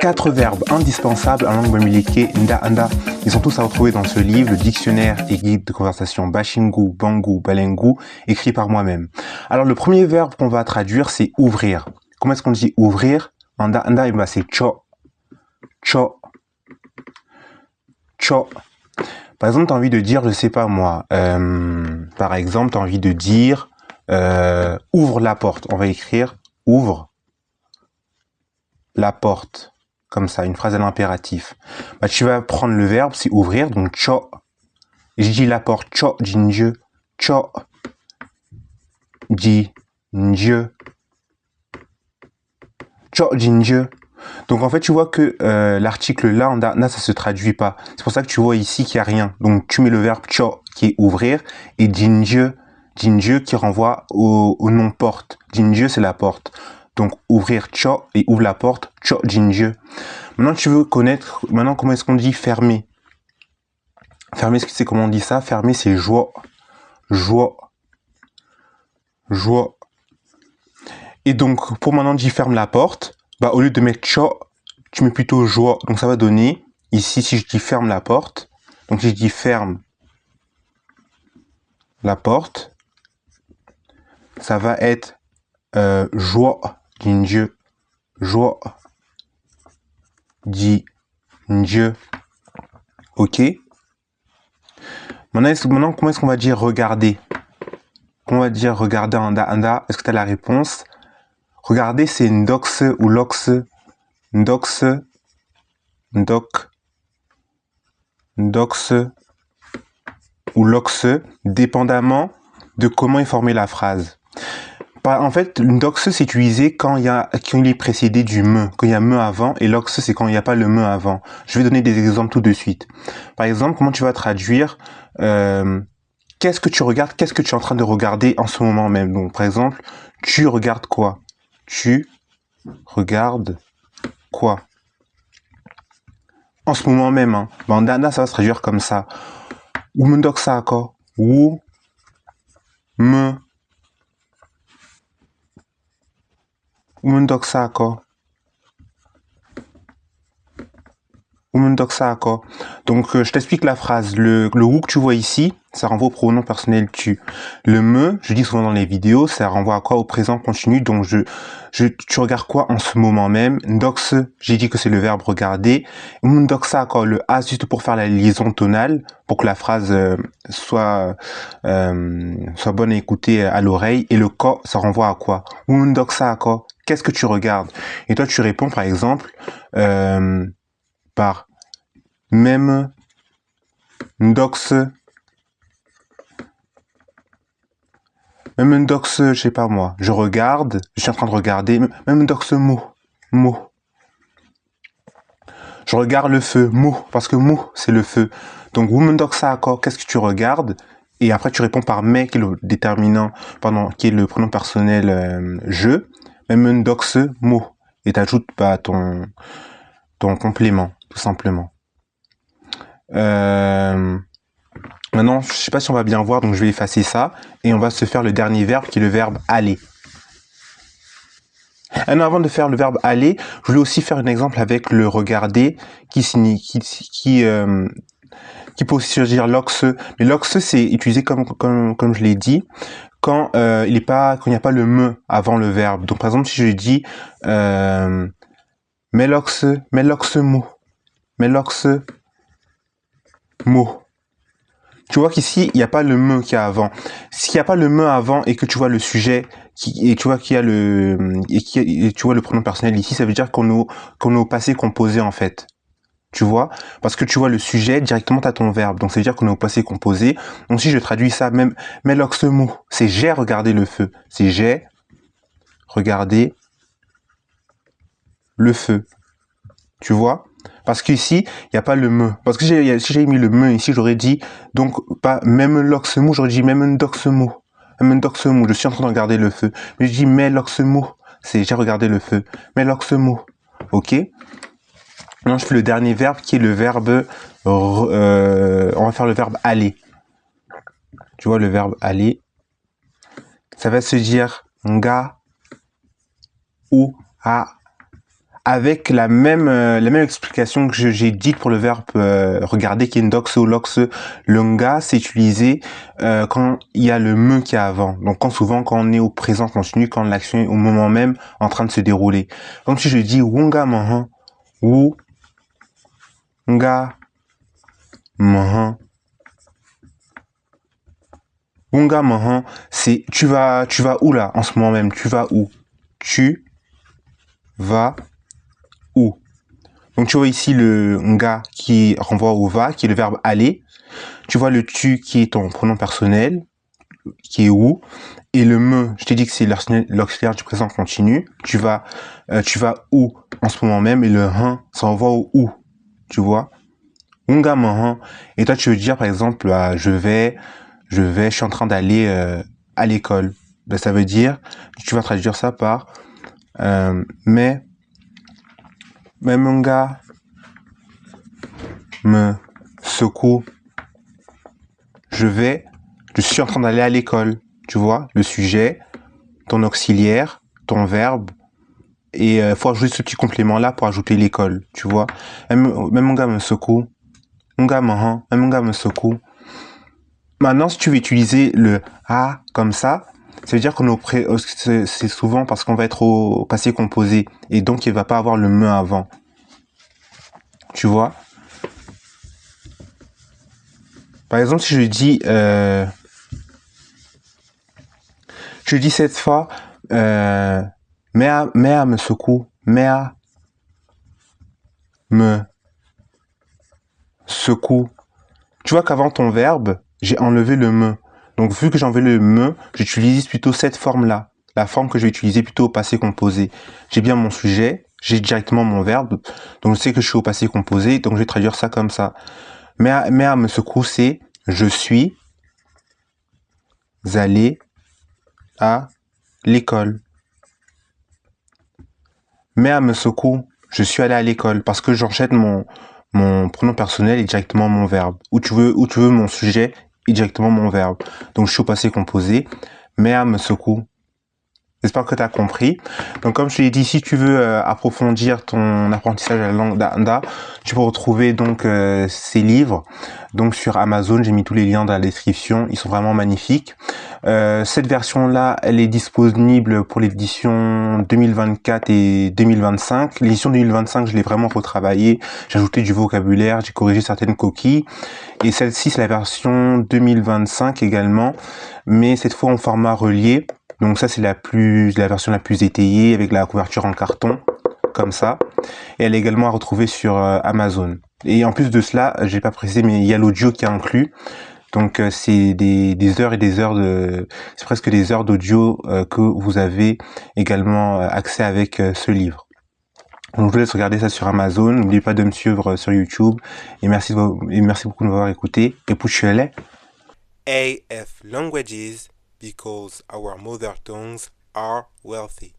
4 verbes indispensables en langue bamileke Nda-Anda. Ils sont tous à retrouver dans ce livre, le dictionnaire et guide de conversation Bashingu, Bangu, Balengu, écrit par moi-même. Alors le premier verbe qu'on va traduire, c'est ouvrir. Comment est-ce qu'on dit ouvrir? En Nda-Anda, c'est cho, cho, cho. Par exemple, tu as envie de dire, je sais pas moi, par exemple, tu as envie de dire ouvre la porte. On va écrire ouvre la porte. Comme ça, une phrase à l'impératif. Bah, tu vas prendre le verbe, c'est ouvrir, donc cho. Je dis la porte, cho, jinje, cho, jinje, cho, jinje. Donc en fait, tu vois que l'article là, en da, ça se traduit pas. C'est pour ça que tu vois ici qu'il n'y a rien. Donc tu mets le verbe cho qui est ouvrir et jinje, jinje qui renvoie au nom porte. Jinje, c'est la porte. Donc ouvrir cho et ouvre la porte, cho, jinje. Maintenant, tu veux connaître, maintenant, comment est-ce qu'on dit fermer? Fermer, c'est comment on dit ça? Fermer, c'est joie. Joie. Joie. Et donc, pour maintenant dire ferme la porte, bah, au lieu de mettre cho, tu mets plutôt joie. Donc, ça va donner, ici, si je dis ferme la porte, donc si je dis ferme la porte, ça va être joie, jinje, joie, jinje. Ok? Maintenant, comment est-ce qu'on va dire regarder? Comment on va dire regarder en anda? Est-ce que tu as la réponse? Regarder, c'est ndox ou lox. Ndox, ndok, ndox ou lox, dépendamment de comment est formée la phrase. En fait, ndox, c'est utilisé quand il est précédé du me, quand il y a me avant, et lox, c'est quand il n'y a pas le me avant. Je vais donner des exemples tout de suite. Par exemple, comment tu vas traduire qu'est-ce que tu regardes? Qu'est-ce que tu es en train de regarder en ce moment même? Donc, par exemple, tu regardes quoi? Tu regardes quoi? En ce moment même, hein. En dana, ça va se traduire comme ça. Ou me doksa quoi? Ou me doksa quoi? Donc, je t'explique la phrase. Le ou que tu vois ici, ça renvoie au pronom personnel tu. Le me, je dis souvent dans les vidéos, ça renvoie à quoi? Au présent continu. Donc, tu regardes quoi en ce moment même? Ndox, j'ai dit que c'est le verbe regarder. Ndoksa quoi? Le a, juste pour faire la liaison tonale, pour que la phrase soit bonne à écouter à l'oreille. Et le ko, ça renvoie à quoi? Ndoksa quoi? Qu'est-ce que tu regardes? Et toi, tu réponds, par exemple, par même ndox, je sais pas moi, je regarde, je suis en train de regarder, même ndox mou. Je regarde le feu, mou, parce que mou, c'est le feu. Donc, womendoxa accord, qu'est-ce que tu regardes? Et après, tu réponds par mais, qui est le déterminant, qui est le pronom personnel je, même ndox mou. Et t'ajoutes ton complément, tout simplement. Maintenant, je sais pas si on va bien voir, donc je vais effacer ça. Et on va se faire le dernier verbe, qui est le verbe aller. Et non, avant de faire le verbe aller, je voulais aussi faire un exemple avec le regarder, qui peut aussi dire lox. Mais lox, c'est utilisé comme je l'ai dit, quand il n'y a pas le me avant le verbe. Donc, par exemple, si je dis melox mot. Tu vois qu'ici, il n'y a pas le me qui est avant. S'il n'y a pas le me avant et que tu vois le sujet, et tu vois qu'il y a tu vois le pronom personnel ici, ça veut dire qu'on est au passé composé, en fait. Tu vois? Parce que tu vois le sujet, directement, tu as ton verbe. Donc, ça veut dire qu'on est au passé composé. Donc, si je traduis ça, même, meloxemu, c'est j'ai regardé le feu. C'est j'ai regardé le feu. Tu vois? Parce qu'ici, il n'y a pas le me. Parce que si j'ai mis le me ici, j'aurais dit, donc, pas même loxemu, j'aurais dit même ndoxemu. Même ndoxemu, je suis en train de regarder le feu. Mais je dis mais loxemu, c'est j'ai regardé le feu. Mais loxemu. Ok? Maintenant, je fais le dernier verbe qui est le verbe, on va faire le verbe aller. Tu vois, le verbe aller. Ça va se dire nga ou a avec la même explication que j'ai dite pour le verbe regarder, qui est ndoxo, loxo. Le nga, c'est utilisé quand il y a le me qui est avant. Donc souvent quand on est au présent continu, quand l'action est au moment même en train de se dérouler. Comme si je dis wunga mahan, wu nga mahan. Wunga mahan, c'est tu vas où là en ce moment même? Tu vas où? Tu vas où? Donc tu vois ici le nga qui renvoie au va, qui est le verbe aller. Tu vois le tu qui est ton pronom personnel, qui est où. Et le me, je t'ai dit que c'est l'auxiliaire du présent continu. Tu vas où en ce moment même. Et le hein, ça renvoie au où. Tu vois. Unga mahan. Et toi tu veux dire par exemple, je suis en train d'aller à l'école. Ben, ça veut dire, tu vas traduire ça par mais munga me secoue. Je suis en train d'aller à l'école. Tu vois, le sujet, ton auxiliaire, ton verbe, et faut ajouter ce petit complément là pour ajouter l'école. Tu vois, même mon gars me secoue. Mon gars me secoue. Maintenant, si tu veux utiliser le a comme ça veut dire qu'on c'est souvent parce qu'on va être au passé composé et donc il va pas avoir le me avant. Tu vois. Par exemple, si je dis cette fois, Méa me secoue, Méa me secoue. Tu vois qu'avant ton verbe, j'ai enlevé le me. Donc, vu que j'ai enlevé le me, j'utilise plutôt cette forme-là. La forme que je vais utiliser plutôt au passé composé. J'ai bien mon sujet, j'ai directement mon verbe. Donc, je sais que je suis au passé composé, donc je vais traduire ça comme ça. Méa me secoue, c'est je suis allé à l'école. Méa me secoue, je suis allé à l'école parce que j'enchaîne mon pronom personnel et directement mon verbe. Où tu veux mon sujet et directement mon verbe. Donc je suis au passé composé. Méa me secoue. J'espère que tu as compris. Donc comme je te l'ai dit, si tu veux approfondir ton apprentissage de la langue d'Anda, tu peux retrouver donc ces livres donc sur Amazon. J'ai mis tous les liens dans la description. Ils sont vraiment magnifiques. Cette version-là, elle est disponible pour l'édition 2024 et 2025. L'édition 2025, je l'ai vraiment retravaillée. J'ai ajouté du vocabulaire, j'ai corrigé certaines coquilles. Et celle-ci, c'est la version 2025 également, mais cette fois en format relié. Donc ça, c'est la version la plus étayée avec la couverture en carton, comme ça. Et elle est également à retrouver sur Amazon. Et en plus de cela, j'ai pas précisé, mais il y a l'audio qui est inclus. Donc c'est des heures et des heures c'est presque des heures d'audio que vous avez également accès avec ce livre. Donc je vous laisse regarder ça sur Amazon. N'oubliez pas de me suivre sur YouTube. Et merci beaucoup de m'avoir écouté. Et pouchelé. AF Languages, because our mother tongues are wealthy.